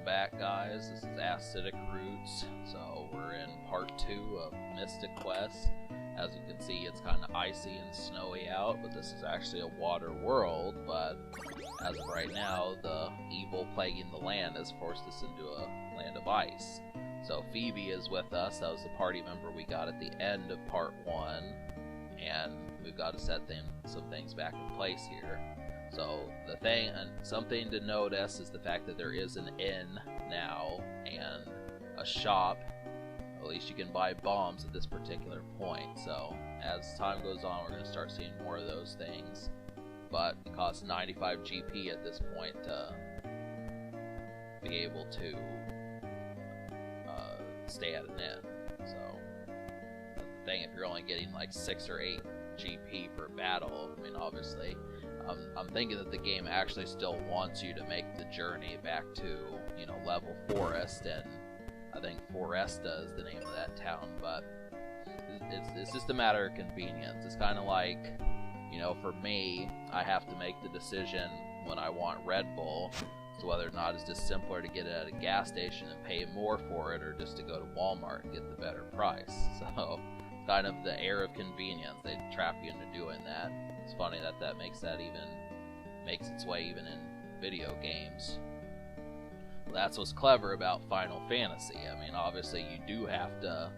back, guys. This is Acidic Roots. So we're in part 2 of Mystic Quest. As you can see, it's kind of icy and snowy out, but this is actually a water world. But as of right now, the evil plaguing the land has forced us into a land of ice. So Phoebe is with us. That was the party member we got at the end of part 1, and we've got to set some things back in place here. So the thing, and something to notice, is the fact that there is an inn now and a shop. At least you can buy bombs at this particular point. So as time goes on, we're going to start seeing more of those things. But it costs 95 GP at this point to be able to stay at an inn. So that's the thing, if you're only getting like 6 or 8 GP per battle, I mean, obviously, I'm thinking that the game actually still wants you to make the journey back to, you know, Level Forest, and I think Foresta is the name of that town, but it's just a matter of convenience. It's kind of like, you know, for me, I have to make the decision when I want Red Bull, so whether or not it's just simpler to get it at a gas station and pay more for it, or just to go to Walmart and get the better price. So kind of the air of convenience, they trap you into doing that. It's funny that that makes its way even in video games. Well, that's what's clever about Final Fantasy. I mean, obviously you do have to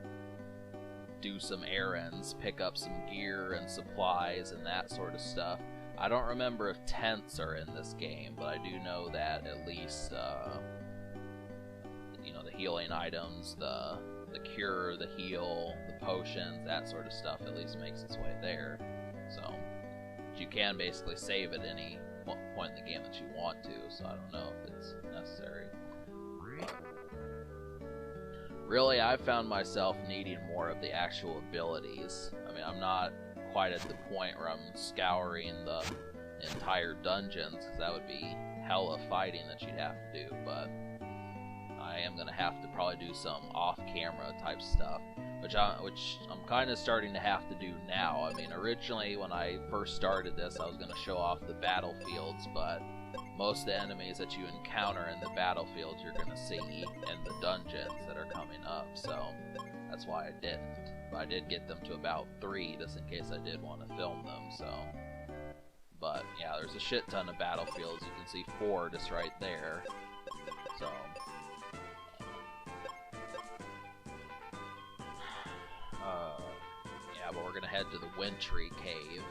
do some errands, pick up some gear and supplies and that sort of stuff. I don't remember if tents are in this game, but I do know that at least, you know, the healing items, the cure, the heal, the potions, that sort of stuff at least makes its way there. So you can basically save at any point in the game that you want to, so I don't know if it's necessary. Really, I've found myself needing more of the actual abilities. I mean, I'm not quite at the point where I'm scouring the entire dungeons, because that would be hella fighting that you'd have to do, but I am going to have to probably do some off-camera type stuff, which I'm kind of starting to have to do now. I mean, originally when I first started this, I was going to show off the battlefields, but most of the enemies that you encounter in the battlefields you're going to see in the dungeons that are coming up, so that's why I didn't. But I did get them to about 3, just in case I did want to film them, so. But yeah, there's a shit ton of battlefields. You can see 4 just right there, so. Yeah, but we're going to head to the Wintry Cave.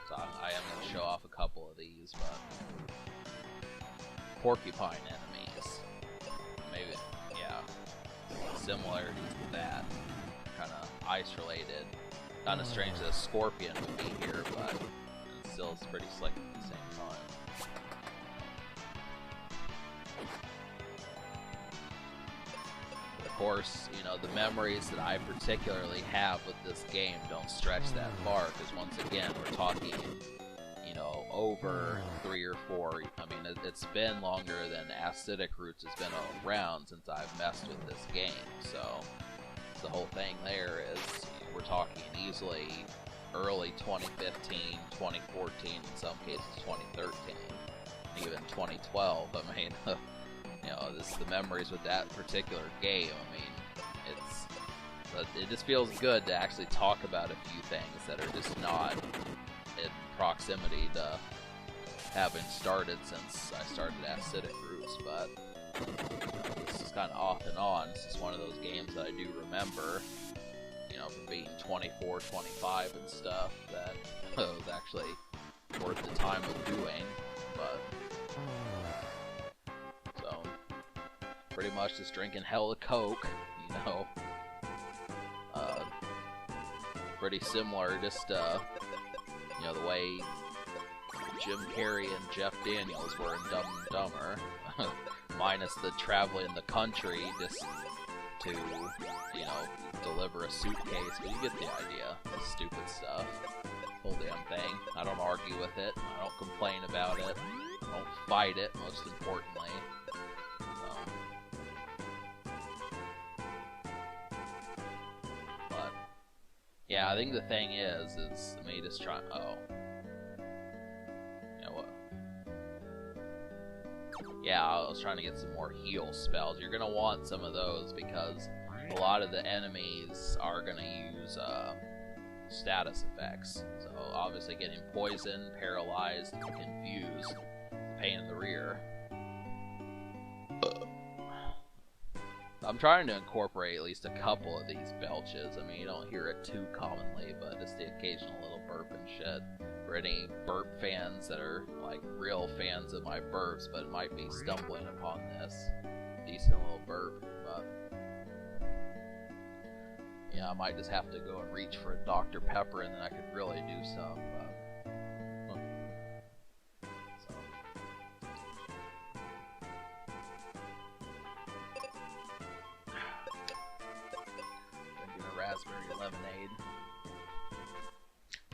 So I am going to show off a couple of these, but porcupine enemies. Maybe, yeah, similarities with that. Kind of ice-related. Kind of strange that a scorpion would be here, but still it's pretty slick at the same time. Of course, you know, the memories that I particularly have with this game don't stretch that far, because once again, we're talking, you know, over 3 or 4, I mean, it's been longer than Acidic Roots has been around since I've messed with this game, so the whole thing there is, you know, we're talking easily early 2015, 2014, in some cases 2013, even 2012, I mean, you know, the memories with that particular game, I mean, it just feels good to actually talk about a few things that are just not in proximity to having started since I started Acidic Roots, but this is kind of off and on. This is one of those games that I do remember, you know, from being 24, 25 and stuff, that was actually worth the time of doing, but so pretty much just drinking hella Coke, you know. Pretty similar, just you know, the way Jim Carrey and Jeff Daniels were in Dumb and Dumber, minus the traveling the country just to, you know, deliver a suitcase, but you get the idea. It's stupid stuff. Whole damn thing. I don't argue with it. I don't complain about it. I don't fight it, most importantly. But yeah, I think the thing is me just trying. Oh, you know what? yeah, I was trying to get some more heal spells. You're gonna want some of those because a lot of the enemies are gonna use status effects. So obviously getting poisoned, paralyzed, and confused, pain in the rear. I'm trying to incorporate at least a couple of these belches. I mean, you don't hear it too commonly, but just the occasional little burp and shit. For any burp fans that are like real fans of my burps, but might be stumbling upon this decent little burp. But yeah, I might just have to go and reach for a Dr. Pepper, and then I could really do some. Raspberry lemonade.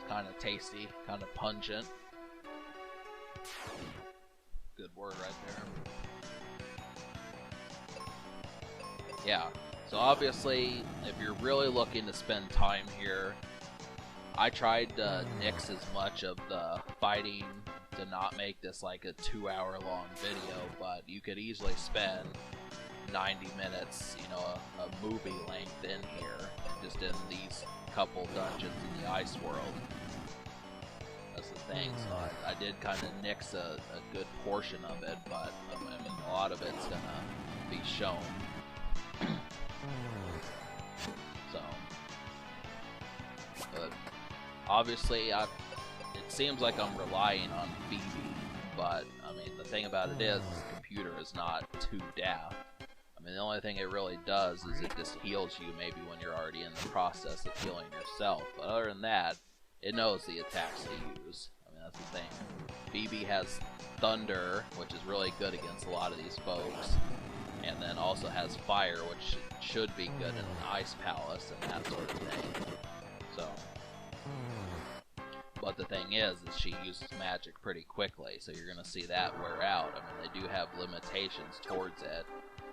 Kind of tasty, kind of pungent. Good word right there. Yeah, so obviously, if you're really looking to spend time here, I tried to nix as much of the fighting to not make this like a 2-hour-long video, but you could easily spend 90 minutes, you know, a movie length in here, just in these couple dungeons in the ice world. That's the thing, so I did kind of nix a good portion of it, but I mean, a lot of it's gonna be shown. So, but obviously, it seems like I'm relying on Phoebe, but I mean, the thing about it is the computer is not too daft. I mean, the only thing it really does is it just heals you maybe when you're already in the process of healing yourself. But other than that, it knows the attacks to use. I mean, that's the thing. Phoebe has Thunder, which is really good against a lot of these folks. And then also has Fire, which should be good in an Ice Palace and that sort of thing. So, but the thing is she uses magic pretty quickly, so you're going to see that wear out. I mean, they do have limitations towards it.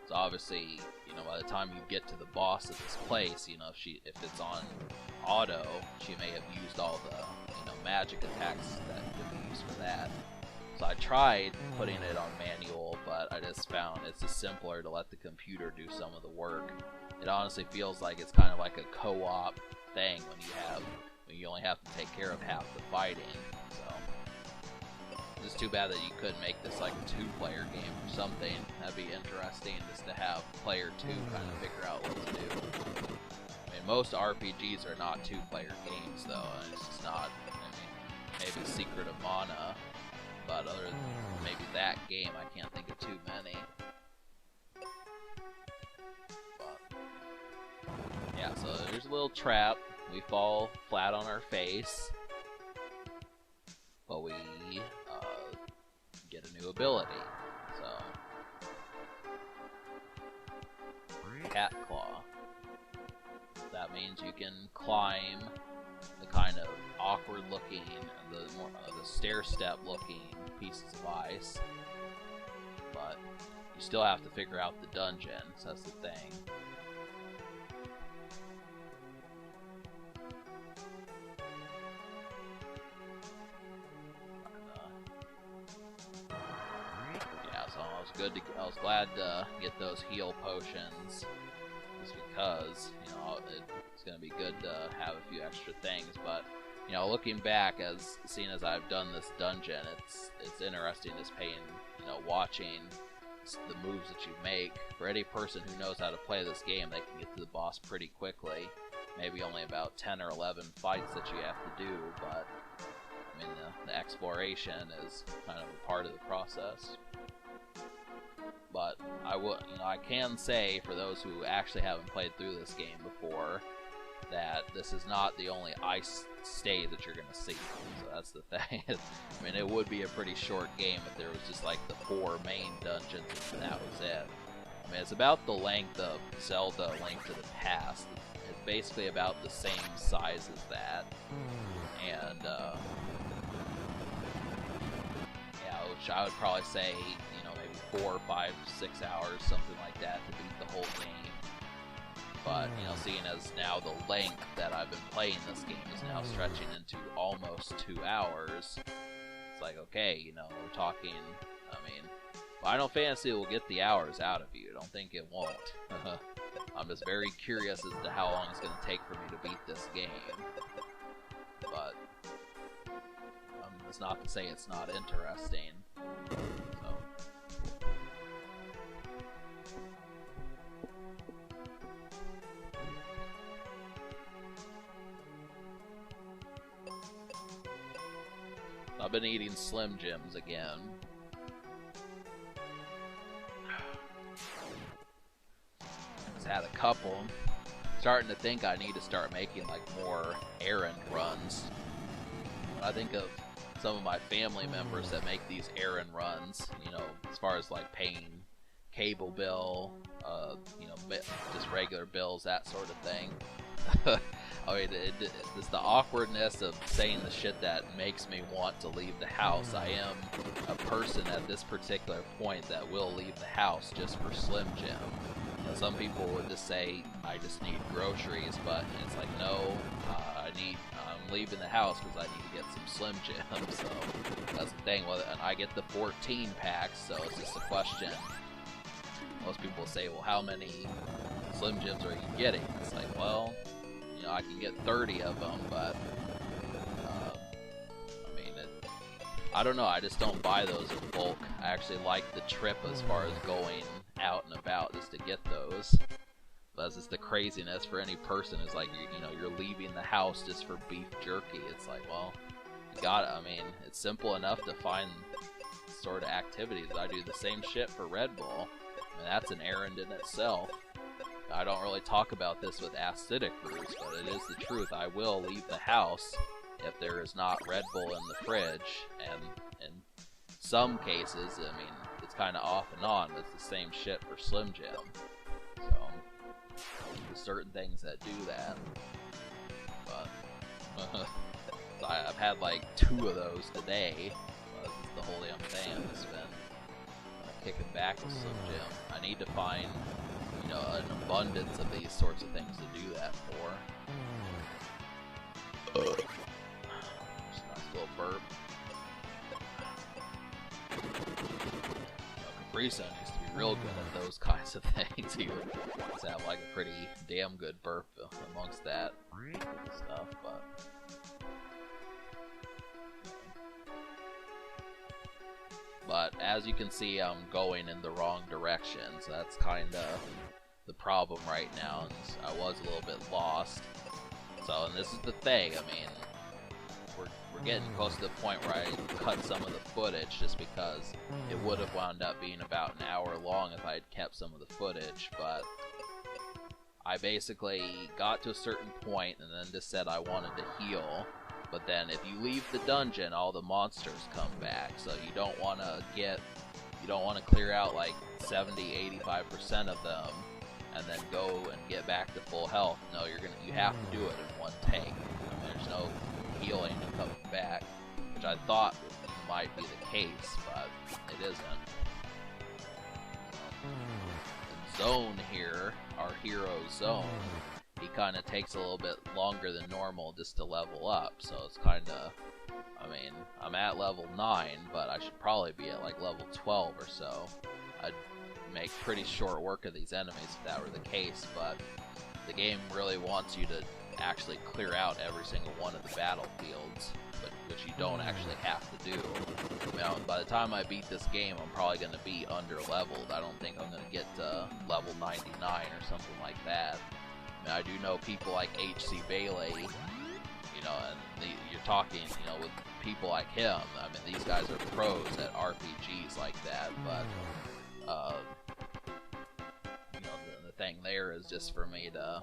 So obviously, you know, by the time you get to the boss of this place, you know, if it's on auto, she may have used all the, you know, magic attacks that could be used for that. So I tried putting it on manual, but I just found it's just simpler to let the computer do some of the work. It honestly feels like it's kind of like a co-op thing when you only have to take care of half the fighting. So it's too bad that you couldn't make this like a 2-player game or something. That'd be interesting just to have player 2 kind of figure out what to do. I mean, most RPGs are not 2-player games though, and it's just not. I mean, maybe Secret of Mana, but other than maybe that game, I can't think of too many. But, yeah, so there's a little trap. We fall flat on our face, but we get a new ability. So, Cat Claw. That means you can climb the kind of awkward looking, the stair step looking pieces of ice, but you still have to figure out the dungeon, so that's the thing. Yeah, so I was glad to get those heal potions, just because, you know, it's going to be good to have a few extra things. But, you know, looking back, seeing as I've done this dungeon, it's interesting just watching the moves that you make. For any person who knows how to play this game, they can get to the boss pretty quickly. Maybe only about 10 or 11 fights that you have to do, but I mean, the exploration is kind of a part of the process. But I can say, for those who actually haven't played through this game before, that this is not the only ice stage that you're going to see. So that's the thing. I mean, it would be a pretty short game if there was just like the 4 main dungeons and that was it. I mean, it's about the length of Zelda: Link to the Past. It's basically about the same size as that. And, yeah, which I would probably say, you know, maybe 4, 5, 6 hours, something like that, to beat the whole game. But, you know, seeing as now the length that I've been playing this game is now stretching into almost 2 hours, it's like, okay, you know, we're talking, I mean, Final Fantasy will get the hours out of you. Don't think it won't. I'm just very curious as to how long it's going to take for me to beat this game. But it's not to say it's not interesting. So. I've been eating Slim Jims again. Just had a couple. Starting to think I need to start making like more errand runs. When I think of some of my family members that make these errand runs, you know, as far as like paying cable bill, you know, just regular bills, that sort of thing. I mean, it's the awkwardness of saying the shit that makes me want to leave the house. I am a person at this particular point that will leave the house just for Slim Jim. Now, some people would just say, I just need groceries, but it's like, no, I'm leaving the house because I need to get some Slim Jims. So that's the thing. Well, and I get the 14 packs, so it's just a question. Most people say, well, how many Slim Jims are you getting? It's like, well, you know, I can get 30 of them, but I mean, I don't know. I just don't buy those in bulk. I actually like the trip as far as going out and about just to get those. But it's just the craziness for any person is like, you know, you're leaving the house just for beef jerky. It's like, well, you got it. I mean, it's simple enough to find sort of activities. I do the same shit for Red Bull. And that's an errand in itself. I don't really talk about this with acidic brews, but it is the truth. I will leave the house if there is not Red Bull in the fridge, and in some cases, I mean, it's kind of off and on, but it's the same shit for Slim Jim. So, there's certain things that do that. But, I've had like 2 of those today. The whole damn thing has been kicking back with Slim Jim. I need to find, you know, an abundance of these sorts of things to do that for. Just a nice little burp. You know, Capri Sun used to be real good at those kinds of things. He would just have like a pretty damn good burp amongst that stuff, but. But as you can see, I'm going in the wrong direction, so that's kind of the problem right now. And I was a little bit lost. So, and this is the thing, I mean, we're getting close to the point where I cut some of the footage just because it would have wound up being about an hour long if I had kept some of the footage, but I basically got to a certain point and then just said I wanted to heal. But then if you leave the dungeon, all the monsters come back. So you don't want to clear out like 70-85% of them and then go and get back to full health. No, you have to do it in one take. I mean, there's no healing and coming back, which I thought might be the case, but it isn't. The zone here, our hero zone, he kind of takes a little bit longer than normal just to level up, so it's kind of, I mean, I'm at level 9, but I should probably be at like level 12 or so. I'd make pretty short work of these enemies if that were the case, but the game really wants you to actually clear out every single one of the battlefields, which you don't actually have to do. Now, by the time I beat this game, I'm probably going to be under-leveled. I don't think I'm going to get to level 99 or something like that. I mean, I do know people like H.C. Bailey, you know, and you're talking, you know, with people like him. I mean, these guys are pros at RPGs like that, but, you know, the thing there is just for me to,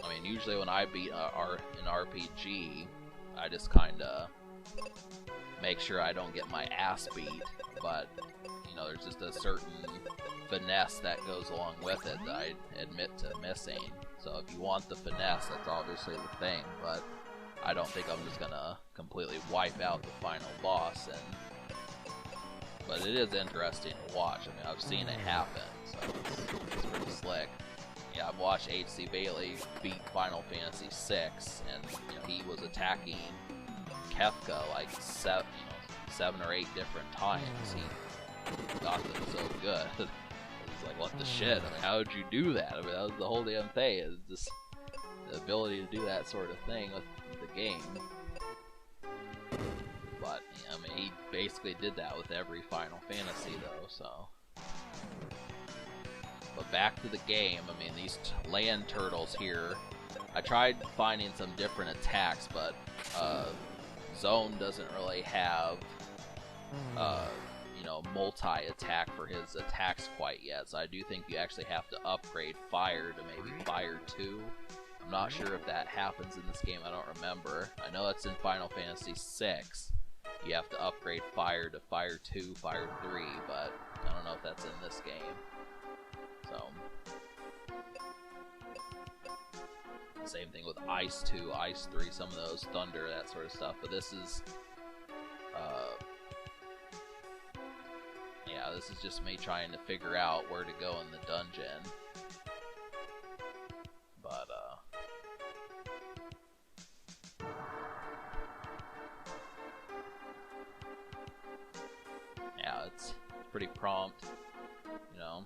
I mean, usually when I beat an RPG, I just kind of make sure I don't get my ass beat, but, you know, there's just a certain finesse that goes along with it that I admit to missing. So if you want the finesse, that's obviously the thing, but I don't think I'm just gonna completely wipe out the final boss. But it is interesting to watch. I mean, I've seen it happen, so it's pretty slick. Yeah, I've watched H.C. Bailey beat Final Fantasy VI, and you know, he was attacking Kefka like 7 or 8 different times. got them so good. It's like, what the shit? I mean, how did you do that? I mean, that was the whole damn thing. Is just the ability to do that sort of thing with the game. But I mean, he basically did that with every Final Fantasy, though. So, but back to the game. I mean, these land turtles here. I tried finding some different attacks, but Zone doesn't really have you know, multi-attack for his attacks quite yet. So I do think you actually have to upgrade Fire to maybe Fire 2. I'm not sure if that happens in this game. I don't remember. I know it's in Final Fantasy VI. You have to upgrade Fire to Fire 2, Fire 3, but I don't know if that's in this game. So, same thing with Ice 2, Ice 3, some of those, Thunder, that sort of stuff. But this is, yeah, this is just me trying to figure out where to go in the dungeon. But, yeah, it's pretty prompt, you know.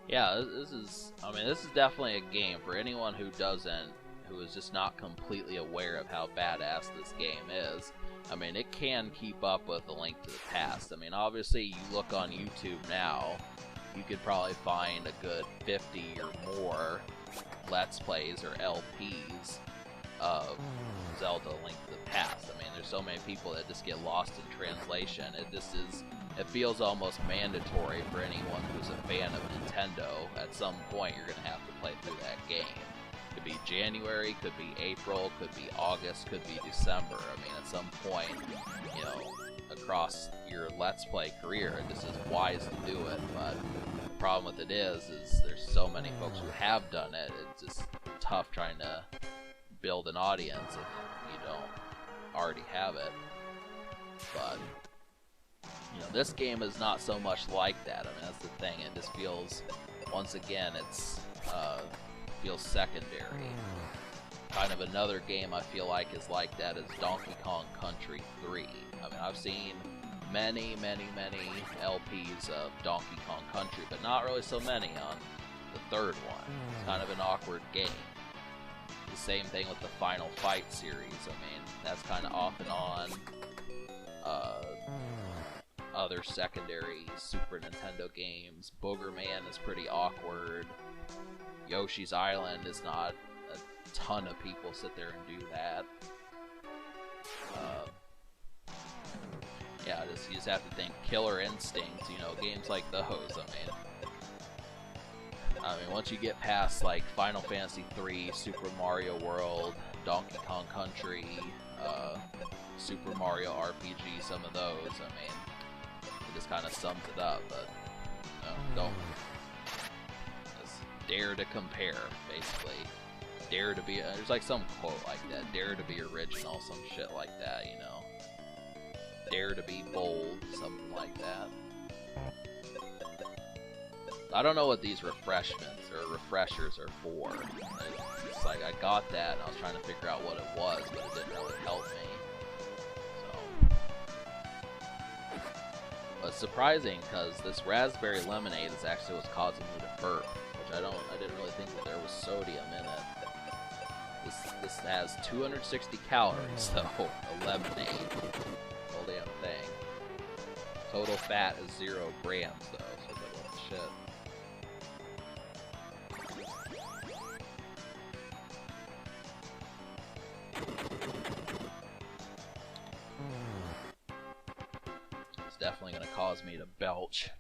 Yeah, this is, I mean, this is definitely a game for anyone who is just not completely aware of how badass this game is. I mean, it can keep up with A Link to the Past. I mean, obviously, you look on YouTube now, you could probably find a good 50 or more Let's Plays or LPs of Zelda A Link to the Past. I mean, there's so many people that just get lost in translation. It feels almost mandatory for anyone who's a fan of Nintendo. At some point, you're going to have to play through that game. Could be January, could be April, could be August, could be December. I mean, at some point, you know, across your Let's Play career, this is wise to do it. But the problem with it is there's so many folks who have done it. It's just tough trying to build an audience if you don't already have it. But you know, this game is not so much like that. I mean, that's the thing. It just feels, once again, feels secondary. Kind of another game I feel like is like that is Donkey Kong Country 3. I mean, I've seen many LPs of Donkey Kong Country, but not really so many on the third one. It's kind of an awkward game. The same thing with the Final Fight series. I mean, that's kind of off and on. Other secondary Super Nintendo games. Booger Man is pretty awkward. Yoshi's Island is not a ton of people sit there and do that. Yeah, you just have to think Killer Instinct, you know, games like those. I mean, once you get past like Final Fantasy 3, Super Mario World, Donkey Kong Country, Super Mario RPG, some of those, I mean, it just kind of sums it up. But you know, don't just dare to compare, basically. Dare to be, there's like some quote like that, dare to be original, some shit like that, you know. Dare to be bold, something like that. I don't know what these refreshments or refreshers are for. It's like I got that and I was trying to figure out what it was, but it didn't really help me. So, but it's surprising because this raspberry lemonade is actually what's causing me to burp, which I didn't really think that there was sodium in it. This has 260 calories, though. A lemonade, whole damn thing. Total fat is 0 grams, though. So what the shit. It's definitely gonna cause me to belch.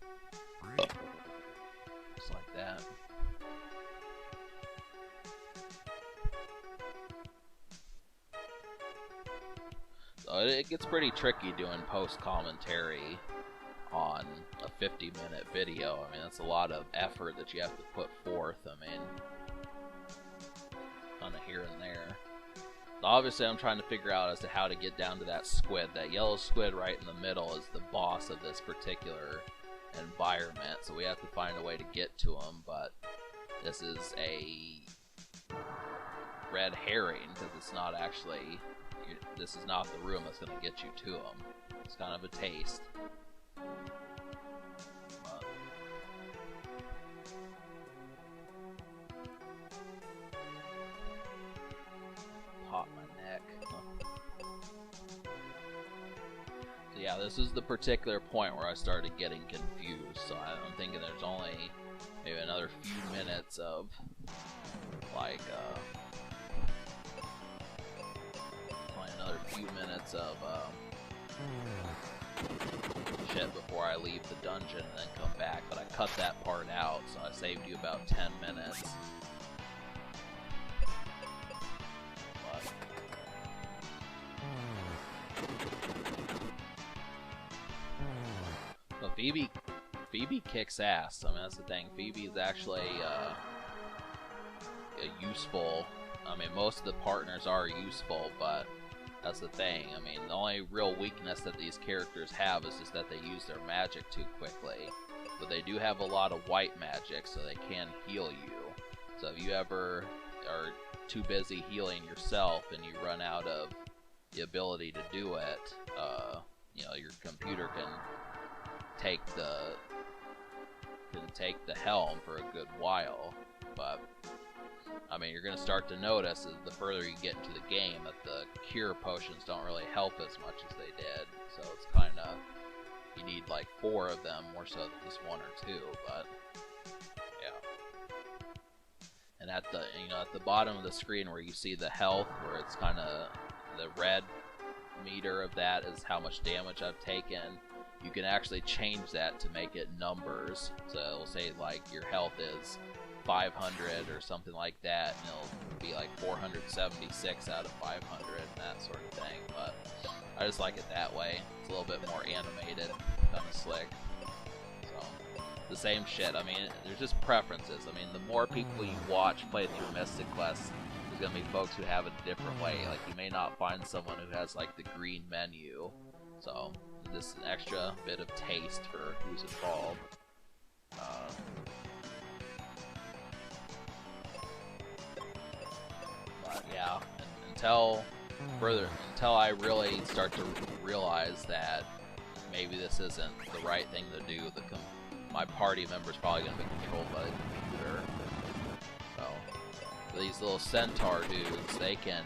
Just like that. So it gets pretty tricky doing post-commentary on a 50-minute video. I mean, that's a lot of effort that you have to put forth. I mean, kind of here and there. So obviously, I'm trying to figure out as to how to get down to that squid. That yellow squid right in the middle is the boss of this particular environment. So we have to find a way to get to him. But this is a red herring, because it's not actually, this is not the room that's going to get you to them. It's kind of a taste. Pop my neck. So yeah, this is the particular point where I started getting confused, so I'm thinking there's only maybe another few minutes of like shit before I leave the dungeon and then come back, but I cut that part out, so I saved you about 10 minutes. But Phoebe kicks ass. I mean, that's the thing. Phoebe is actually a useful. I mean, most of the partners are useful, but that's the thing. I mean, the only real weakness that these characters have is just that they use their magic too quickly. But they do have a lot of white magic, so they can heal you. So if you ever are too busy healing yourself and you run out of the ability to do it, you know, your computer can take the helm for a good while. But I mean, you're going to start to notice as the further you get into the game that the cure potions don't really help as much as they did. So it's kind of, you need like 4 of them more so than just 1 or 2. But yeah. And at the, you know, at the bottom of the screen where you see the health, where it's kind of the red meter of that is how much damage I've taken. You can actually change that to make it numbers. So it'll say like your health is 500 or something like that, and it'll be like 476 out of 500 and that sort of thing. But I just like it that way. It's a little bit more animated, kind of slick. So the same shit. I mean, there's just preferences. I mean, the more people you watch play through Mystic Quest, there's gonna be folks who have it a different way. Like, you may not find someone who has like the green menu. So this is an extra bit of taste for who's involved. But yeah, until I really start to realize that maybe this isn't the right thing to do, my party member's probably going to be controlled by the computer. So these little centaur dudes, they can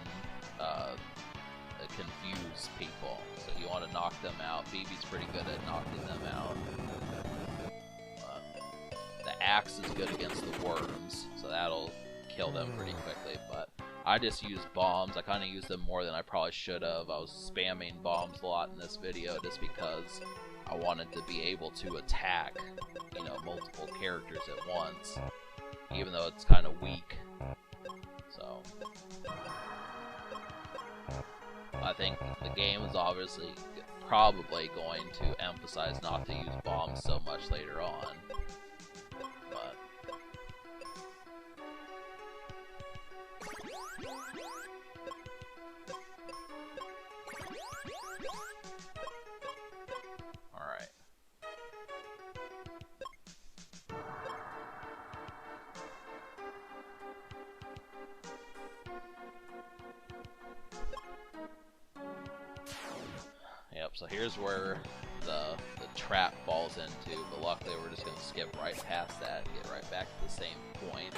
confuse people, so you want to knock them out. Phoebe's pretty good at knocking them out. The axe is good against the worms, so that'll kill them pretty quickly, but I just use bombs. I kind of use them more than I probably should have. I was spamming bombs a lot in this video just because I wanted to be able to attack, you know, multiple characters at once, even though it's kind of weak. So I think the game is obviously probably going to emphasize not to use bombs so much later on. But alright. Yep, so here's where the trap falls into, but luckily we're just going to skip right past that and get right back to the same point.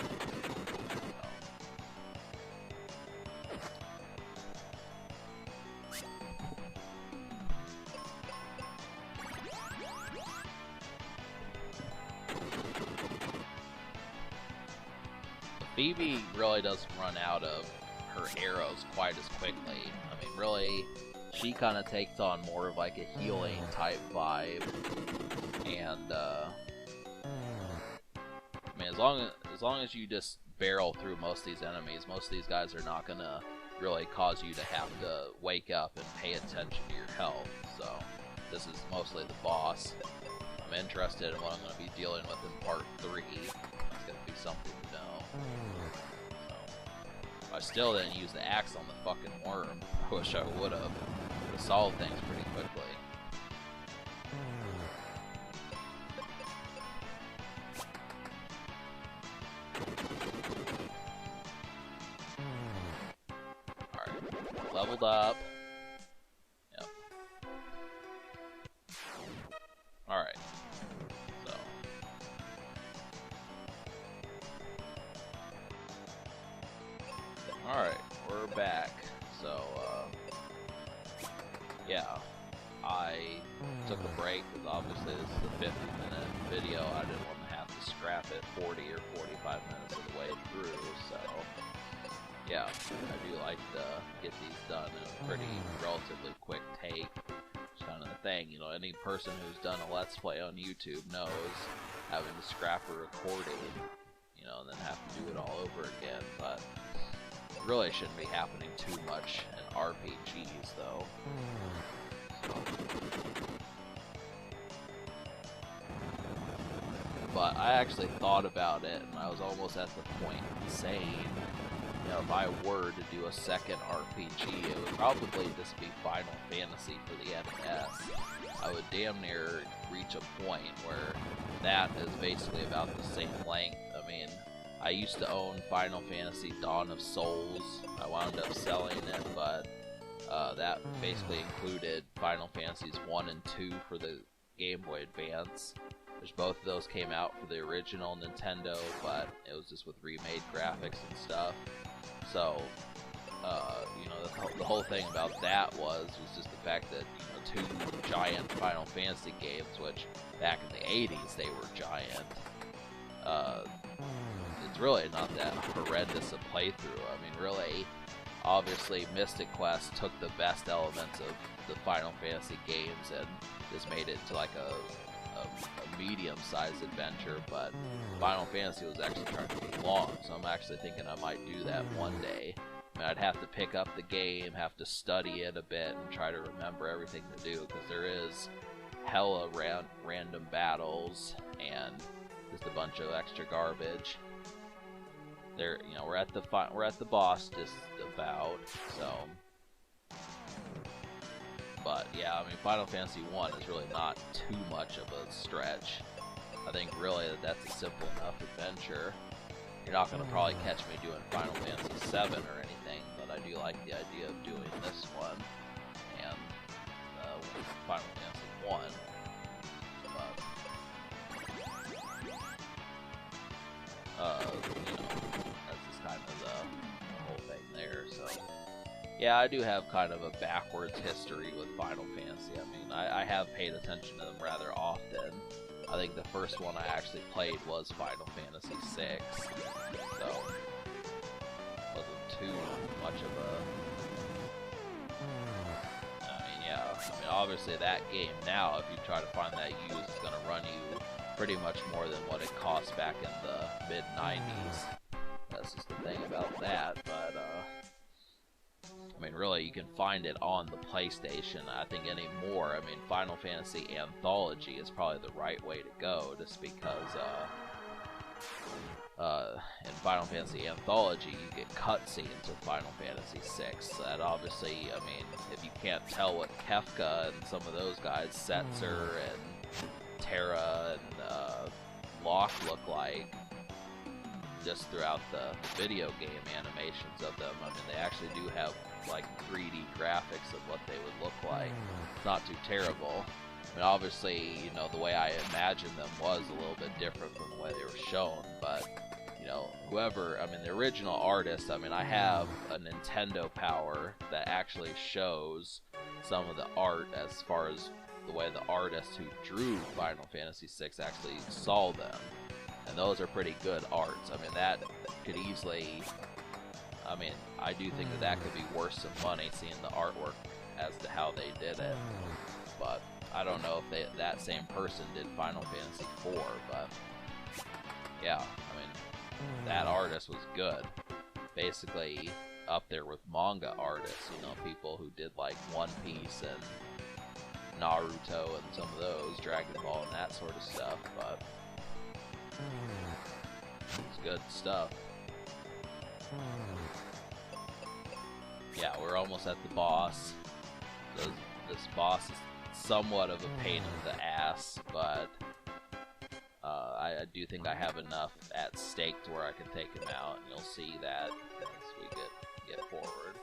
Phoebe really doesn't run out of her arrows quite as quickly. I mean, really, she kind of takes on more of like a healing type vibe, and I mean, as long as you just barrel through most of these enemies, most of these guys are not gonna really cause you to have to wake up and pay attention to your health. So this is mostly the boss. I'm interested in what I'm going to be dealing with in part 3. It's going to be something to know. So, I still didn't use the axe on the fucking worm. I wish I would have. Would have solved things pretty quickly. leveled up. Yep. Alright. So. Alright, we're back. So, yeah. I took a break because obviously this is a 50-minute video. I didn't want to have to scrap it 40 or 45 minutes of the way through, so yeah, I do like to get these done in a pretty relatively quick take. It's kind of the thing, you know, any person who's done a Let's Play on YouTube knows having to scrap a recording, you know, and then have to do it all over again, but it really shouldn't be happening too much in RPGs, though. But I actually thought about it, and I was almost at the point saying, you know, if I were to do a second RPG, it would probably just be Final Fantasy for the NES. I would damn near reach a point where that is basically about the same length. I mean, I used to own Final Fantasy Dawn of Souls. I wound up selling it, but that basically included Final Fantasies 1 and 2 for the Game Boy Advance, which both of those came out for the original Nintendo, but it was just with remade graphics and stuff. So, you know, the whole thing about that was just the fact that, you know, 2 giant Final Fantasy games, which back in the 80s they were giant, it's really not that horrendous a playthrough. I mean, really, obviously Mystic Quest took the best elements of the Final Fantasy games and just made it to like a medium-sized adventure, but Final Fantasy was actually trying to be long, so I'm actually thinking I might do that one day. I mean, I'd have to pick up the game, have to study it a bit, and try to remember everything to do, because there is hella random battles and just a bunch of extra garbage. There, you know, we're at the boss just about, so. But yeah, I mean, Final Fantasy 1 is really not too much of a stretch. I think really that's a simple enough adventure. You're not going to probably catch me doing Final Fantasy 7 or anything, but I do like the idea of doing this one and Final Fantasy 1. But, you know, that's just kind of the whole thing there, so. Yeah, I do have kind of a backwards history with Final Fantasy. I mean, I have paid attention to them rather often. I think the first one I actually played was Final Fantasy VI, so it wasn't too much of a... I mean, yeah, I mean, obviously that game now, if you try to find that used, it's going to run you pretty much more than what it cost back in the mid-90s. That's just the thing about that, but, I mean, really, you can find it on the PlayStation, I think, anymore. I mean, Final Fantasy Anthology is probably the right way to go, just because, in Final Fantasy Anthology, you get cutscenes with Final Fantasy VI. That obviously, I mean, if you can't tell what Kefka and some of those guys, Setzer and Terra and Locke look like, just throughout the video game animations of them, I mean, they actually do have like 3D graphics of what they would look like. It's not too terrible. I mean, obviously, you know, the way I imagined them was a little bit different from the way they were shown, but, you know, whoever, I mean, the original artist, I mean, I have a Nintendo Power that actually shows some of the art as far as the way the artist who drew Final Fantasy VI actually saw them. And those are pretty good arts. I mean, that could easily... I mean, I do think that that could be worth some money, seeing the artwork as to how they did it. But I don't know if that same person did Final Fantasy IV, but... yeah, I mean, that artist was good. Basically, up there with manga artists, you know, people who did, like, One Piece and Naruto and some of those, Dragon Ball and that sort of stuff, but... it's good stuff. Yeah, we're almost at the boss. This boss is somewhat of a pain in the ass, but I do think I have enough at stake to where I can take him out, and you'll see that as we get forward.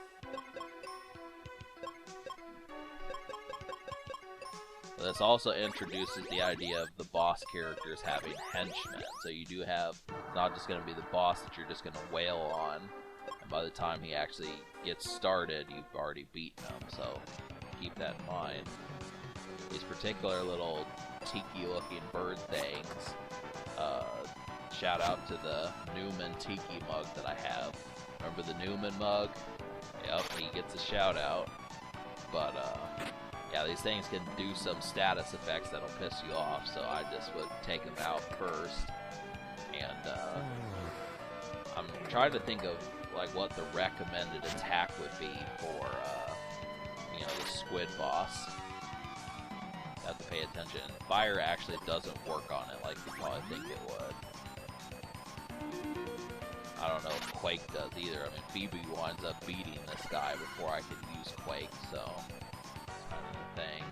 This also introduces the idea of the boss characters having henchmen. So you do have not just going to be the boss that you're just going to wail on. And by the time he actually gets started, you've already beaten him. So keep that in mind. These particular little tiki-looking bird things. Shout out to the Newman Tiki mug that I have. Remember the Newman mug? Yep, he gets a shout out. But yeah, these things can do some status effects that'll piss you off, so I just would take them out first. And I'm trying to think of like what the recommended attack would be for you know, the squid boss. Have to pay attention. Fire actually doesn't work on it like you probably think it would. I don't know if Quake does either. I mean, Phoebe winds up beating this guy before I could use Quake, so it's kind of the thing.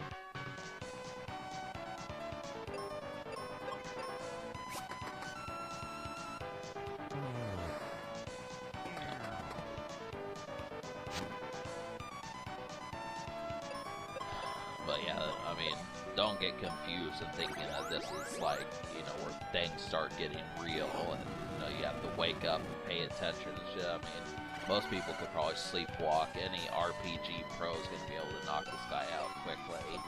But yeah, I mean, don't get confused and thinking that this is like, you know, where things start getting real and, you know, you have to wake up and pay attention and shit. I mean, most people could probably sleepwalk. Any RPG pro is going to be able to knock this guy out quickly.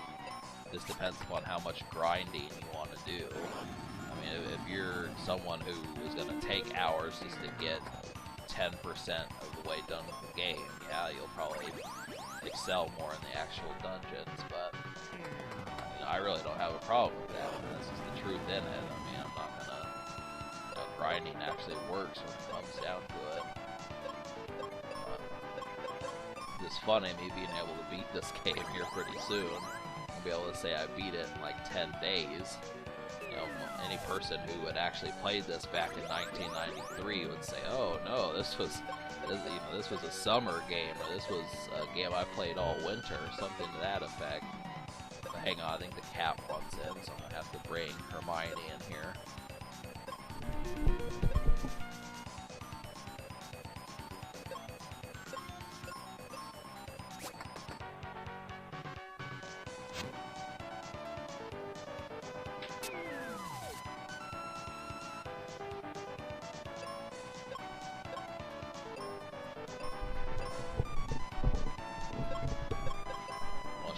This depends upon how much grinding you want to do. I mean, if you're someone who is going to take hours just to get 10% of the way done with the game, yeah, you'll probably excel more in the actual dungeons, but you know, I really don't have a problem with that. That's just the truth in it. I mean, I'm not gonna, you know, grinding actually works when it comes down to it. But it's funny me being able to beat this game here pretty soon. I'll be able to say I beat it in like 10 days. You know, any person who had actually played this back in 1993 would say, "Oh no, this was a summer game, or this was a game I played all winter," or something to that effect. But hang on, I think the cat wants in, so I'm gonna have to bring Hermione in here.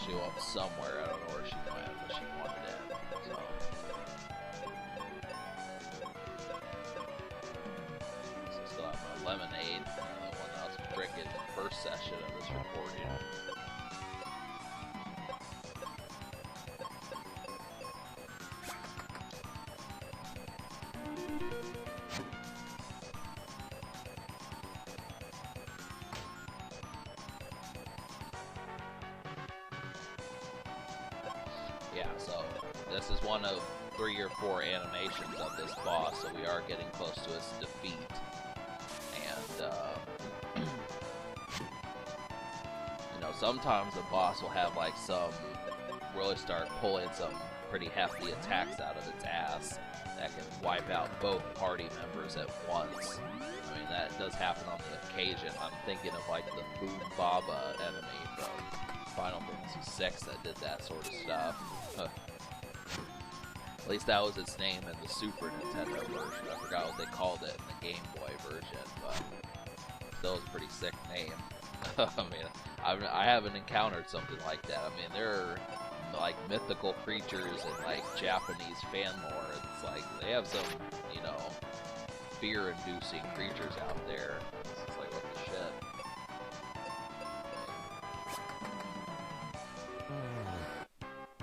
She wants somewhere, I don't know where she went, but she wanted it, so. So I still have my lemonade, the one that I was drinking the first session of this recording. Yeah, so this is one of 3 or 4 animations of this boss, so we are getting close to its defeat. And, you know, sometimes the boss will have like really start pulling some pretty hefty attacks out of its ass that can wipe out both party members at once. I mean, that does happen on the occasion. I'm thinking of like the Food Baba enemy from Final Fantasy VI that did that sort of stuff. At least that was its name in the Super Nintendo version. I forgot what they called it in the Game Boy version, but still was a pretty sick name. I mean, I haven't encountered something like that. I mean, there are like mythical creatures and like Japanese fan lore. It's like they have some, you know, fear-inducing creatures out there. It's just like, what the shit.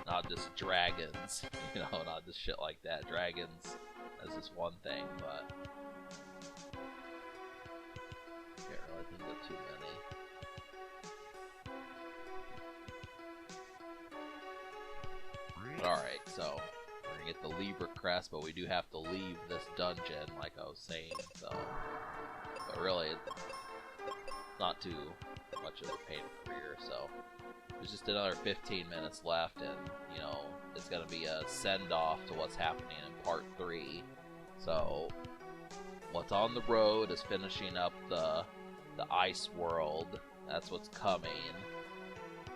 Not just dragons, you know, not just shit like that. Dragons is just one thing, but can't really think of too many. Alright, so we're gonna get the Libra crest, but we do have to leave this dungeon, like I was saying, so. But really, it's not too much of a pain for here, so. There's just another 15 minutes left, and, you know, it's gonna be a send-off to what's happening in part 3. So, what's on the road is finishing up the ice world. That's what's coming.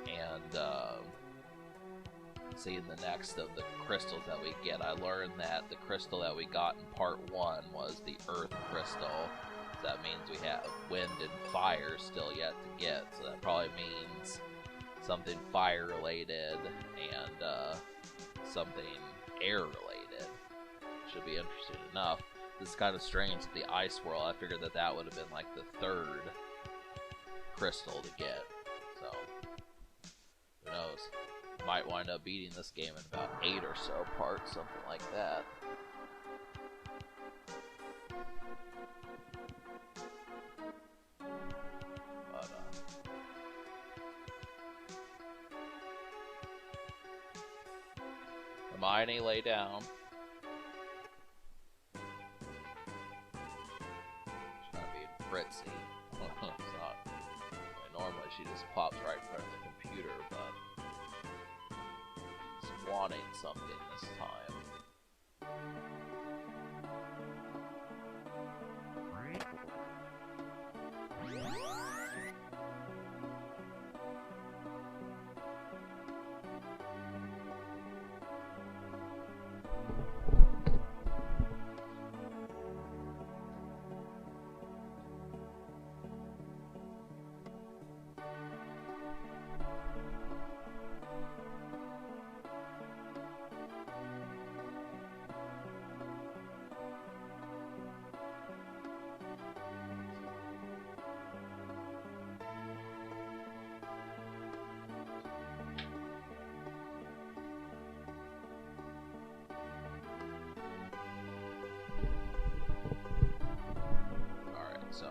And, see in the next of the crystals that we get. I learned that the crystal that we got in part 1 was the earth crystal. So that means we have wind and fire still yet to get. So that probably means something fire related and something air related. Should be interesting enough. This is kind of strange with the ice world. I figured that that would have been like the 3rd crystal to get. So who knows? Might wind up beating this game in about 8 or so parts, something like that. But Hermione, lay down. She's trying to be fritzy. It's not. I mean, normally she just pops right in front of the computer, but she's wanting something this time. So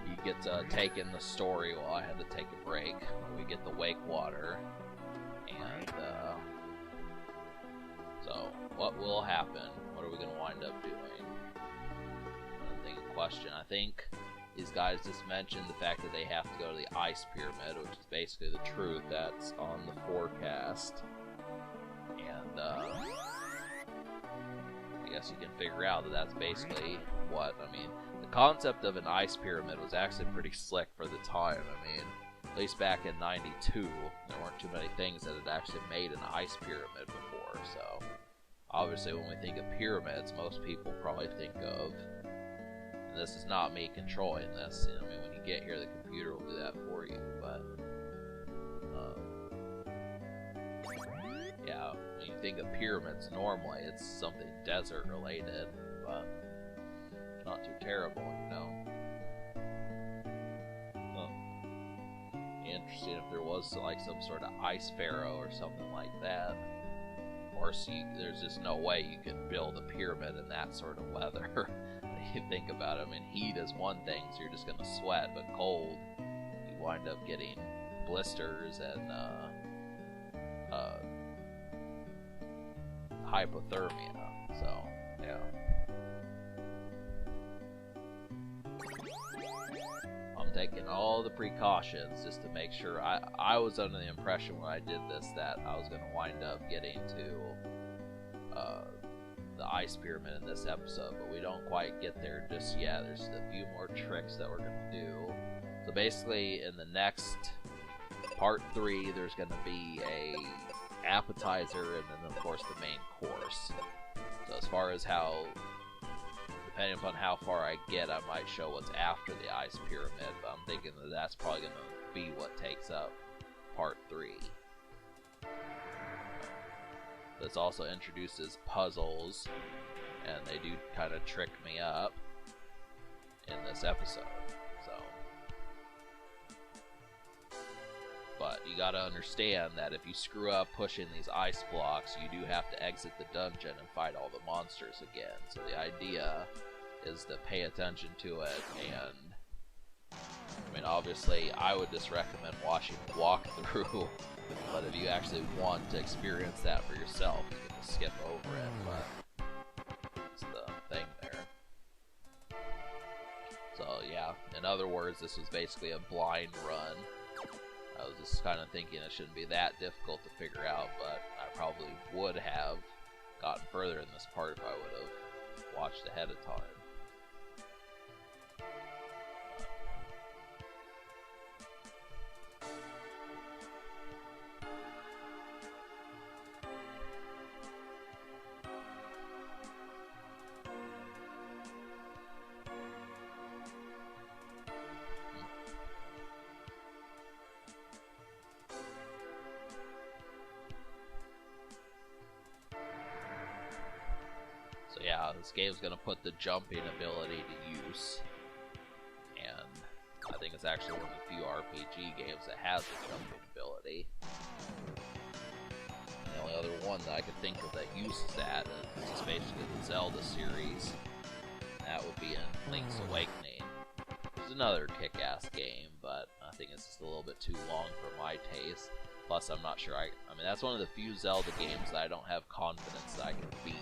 you get to take in the story while I had to take a break. We get the wake water, and so what will happen? What are we going to wind up doing? Another thing in question. I think these guys just mentioned the fact that they have to go to the ice pyramid, which is basically the truth that's on the forecast, and I guess you can figure out that that's basically what, I mean, the concept of an ice pyramid was actually pretty slick for the time. I mean, at least back in 92, there weren't too many things that had actually made an ice pyramid before, so obviously when we think of pyramids, most people probably think of, and this is not me controlling this, you know, I mean, when you get here, the computer will do that for you, but yeah, when you think of pyramids, normally it's something desert related, but not too terrible, you know. Interesting if there was like some sort of ice pharaoh or something like that. Or there's just no way you could build a pyramid in that sort of weather. You think about it, I mean, heat is one thing, so you're just gonna sweat, but cold, you wind up getting blisters and hypothermia. So, yeah. I'm taking all the precautions just to make sure. I was under the impression when I did this that I was going to wind up getting to the ice pyramid in this episode, but we don't quite get there just yet. There's a few more tricks that we're going to do. So basically, in the next part 3, there's going to be a appetizer and then of course the main course. So as far as how, depending upon how far I get, I might show what's after the ice pyramid, but I'm thinking that that's probably going to be what takes up part 3. This also introduces puzzles, and they do kind of trick me up in this episode. So, but you gotta understand that if you screw up pushing these ice blocks, you do have to exit the dungeon and fight all the monsters again. So the idea is to pay attention to it, and I mean, obviously I would just recommend watching the walkthrough, but if you actually want to experience that for yourself, you can just skip over it, but that's the thing there. So yeah, in other words, this was basically a blind run. I was just kind of thinking it shouldn't be that difficult to figure out, but I probably would have gotten further in this part if I would have watched ahead of time. So yeah, this game's gonna put the jumping ability to use, and I think it's actually one of the few RPG games that has the jumping ability. The only other one that I could think of that uses that is basically the Zelda series. That would be in Link's Awakening. It's another kick-ass game, but I think it's just a little bit too long for my taste. Plus, I'm not sure I mean, that's one of the few Zelda games that I don't have confidence that I can beat.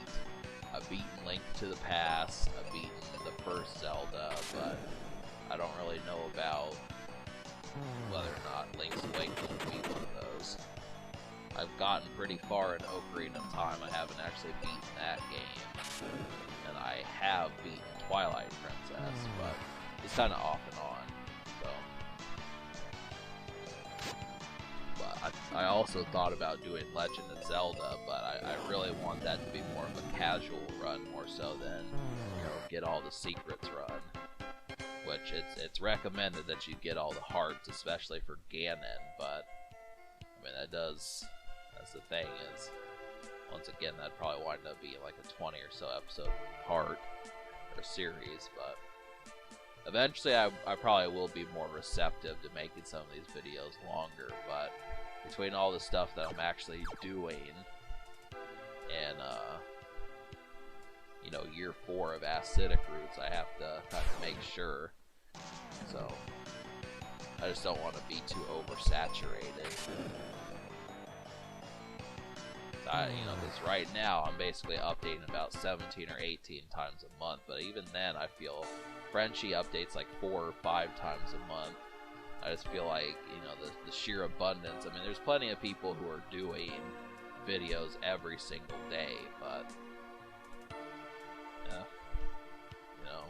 I've beaten Link to the Past, I've beaten the first Zelda, but I don't really know about whether or not Link's Awakening would be one of those. I've gotten pretty far in Ocarina of Time. I haven't actually beaten that game. And I have beaten Twilight Princess, but it's kind of off and on. So, but I also thought about doing Legend of Zelda, but I really want that to be more of a casual run, more so than, you know, get all the secrets run. Which it's recommended that you get all the hearts, especially for Ganon, but I mean that's the thing is, once again, that'd probably wind up being like a 20 or so episode part or series, but eventually I probably will be more receptive to making some of these videos longer, but between all the stuff that I'm actually doing and you know, year 4 of acidic roots, I have to kind of make sure. So I just don't want to be too oversaturated. You know, because right now I'm basically updating about 17 or 18 times a month, but even then I feel Frenchie updates like 4 or 5 times a month. I just feel like, you know, the sheer abundance. I mean, there's plenty of people who are doing videos every single day, but yeah, you know.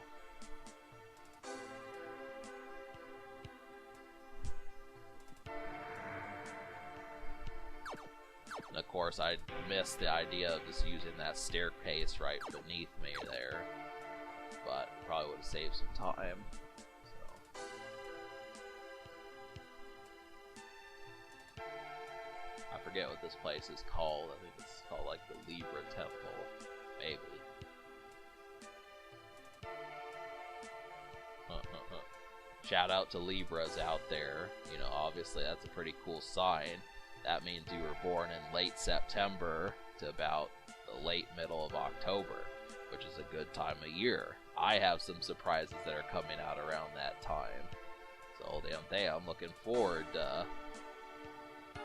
And of course, I missed the idea of just using that staircase right beneath me there, but probably would have saved some time. So. I forget what this place is called. I think it's called like the Libra Temple, maybe. Shout out to Libras out there. You know, obviously that's a pretty cool sign. That means you were born in late September to about the late middle of October, which is a good time of year. I have some surprises that are coming out around that time. So damn thing, I'm looking forward to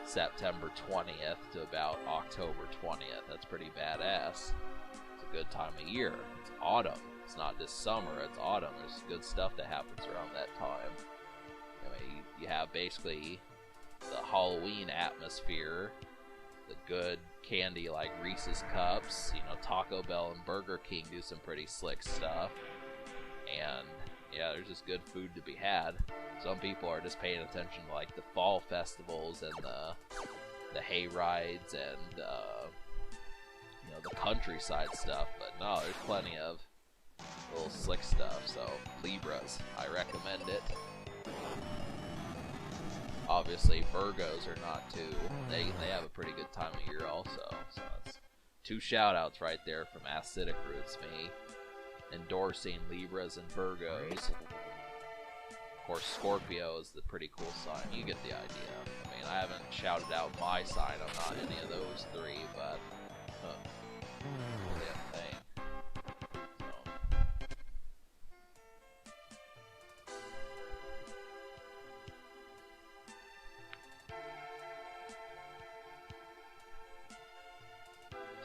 September 20th to about October 20th. That's pretty badass. It's a good time of year. It's autumn. It's not just summer, it's autumn. There's good stuff that happens around that time. I mean, you have basically the Halloween atmosphere, the good candy like Reese's Cups, you know, Taco Bell and Burger King do some pretty slick stuff, and yeah, there's just good food to be had. Some people are just paying attention to like the fall festivals and the hay rides and you know, the countryside stuff, but no, there's plenty of little slick stuff. So Libras, I recommend it. Obviously, Virgos are not too. They have a pretty good time of year also. So that's 2 shout-outs right there from Acidic Roots, me endorsing Libras and Virgos. Of course, Scorpio is the pretty cool sign. You get the idea. I mean, I haven't shouted out my sign. I'm not any of those 3, but damn thing.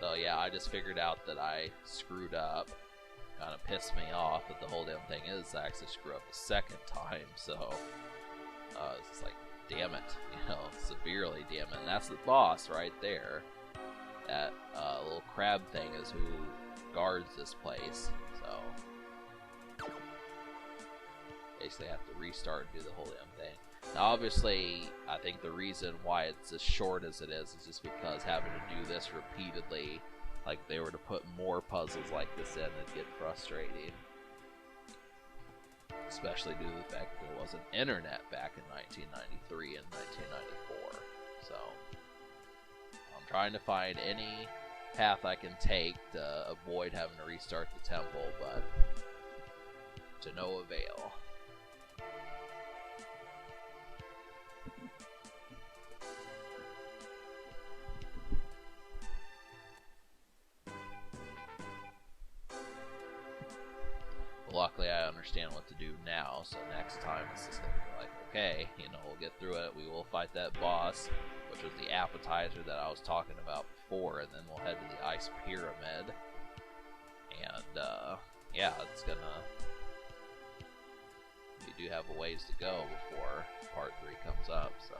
So yeah, I just figured out that I screwed up. Kind of pissed me off, but the whole damn thing is I actually screwed up a second time, so it's just like, damn it, you know, severely damn it. And that's the boss right there. That little crab thing is who guards this place, so basically I have to restart and do the whole damn thing. Now obviously, I think the reason why it's as short as it is just because having to do this repeatedly, like if they were to put more puzzles like this in, it'd get frustrating. Especially due to the fact that there wasn't internet back in 1993 and 1994. So I'm trying to find any path I can take to avoid having to restart the temple, but to no avail. Luckily, I understand what to do now, so next time it's just gonna be like, okay, you know, we'll get through it. We will fight that boss, which was the appetizer that I was talking about before, and then we'll head to the ice pyramid. And yeah, it's gonna. We do have a ways to go before part 3 comes up, so.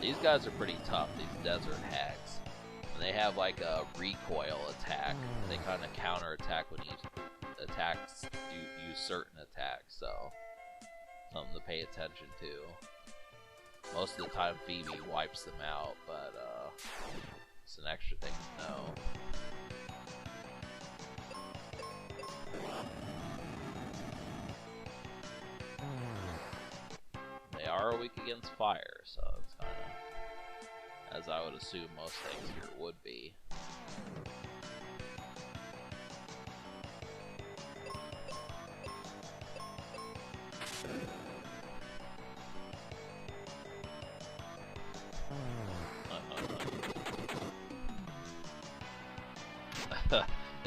These guys are pretty tough, these desert hags. And they have like a recoil attack. They kind of counter attack when you use certain attacks, so something to pay attention to. Most of the time Phoebe wipes them out, but it's an extra thing to know. They are weak against fire, so it's kind of, as I would assume most things here would be.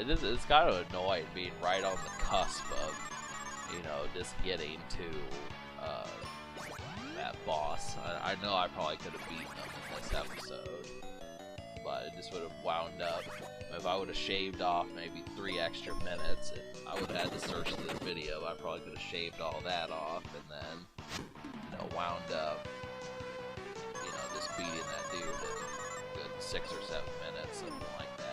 It's kind of annoying being right on the cusp of, you know, just getting to that boss. I know I probably could have beaten him in this episode, but it just would have wound up, if I would have shaved off maybe 3 extra minutes, and I would have had to search through the video, I probably could have shaved all that off, and then, you know, wound up, you know, just beating that dude in a good 6 or 7 minutes, something like that.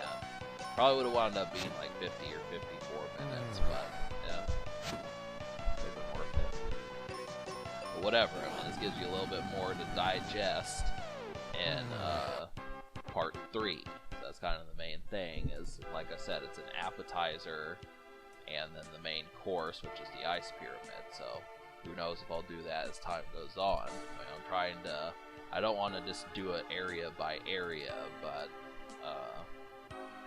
Probably would have wound up being like 50 or 54 minutes, but yeah, would have been worth it. But whatever, I mean, this gives you a little bit more to digest in part 3. So that's kind of the main thing, is, like I said, it's an appetizer and then the main course, which is the ice pyramid. So who knows if I'll do that as time goes on. I mean, I'm trying to, I don't want to just do it area by area, but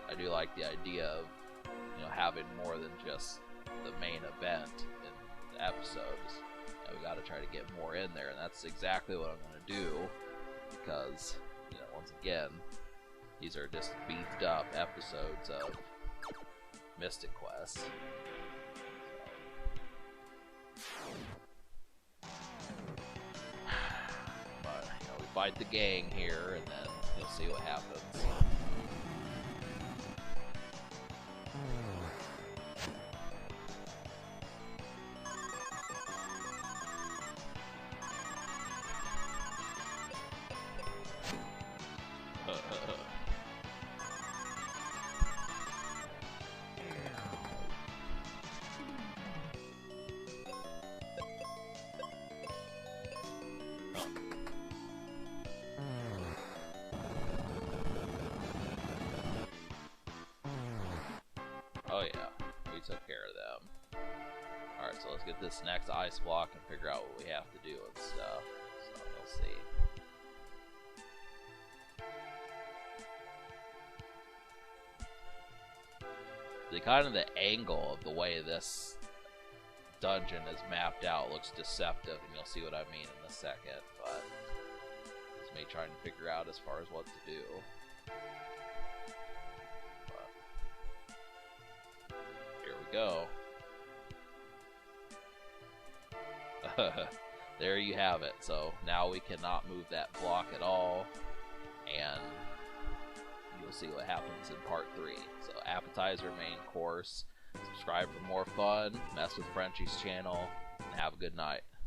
I do like the idea of, you know, having more than just the main event in the episodes. We got to try to get more in there, and that's exactly what I'm going to do, because, you know, once again, these are just beefed up episodes of Mystic Quest. But, you know, we fight the gang here, and then you'll see what happens. Oh yeah, we took care of them. Alright, so let's get this next ice block and figure out what we have to do and stuff. So we'll see. The kind of the angle of the way this dungeon is mapped out looks deceptive, and you'll see what I mean in a second, but it's me trying to figure out as far as what to do. Go. There you have it. So now we cannot move that block at all, and you'll see what happens in part 3. So appetizer, main course. Subscribe for more fun. Mess with Frenchie's channel, and have a good night.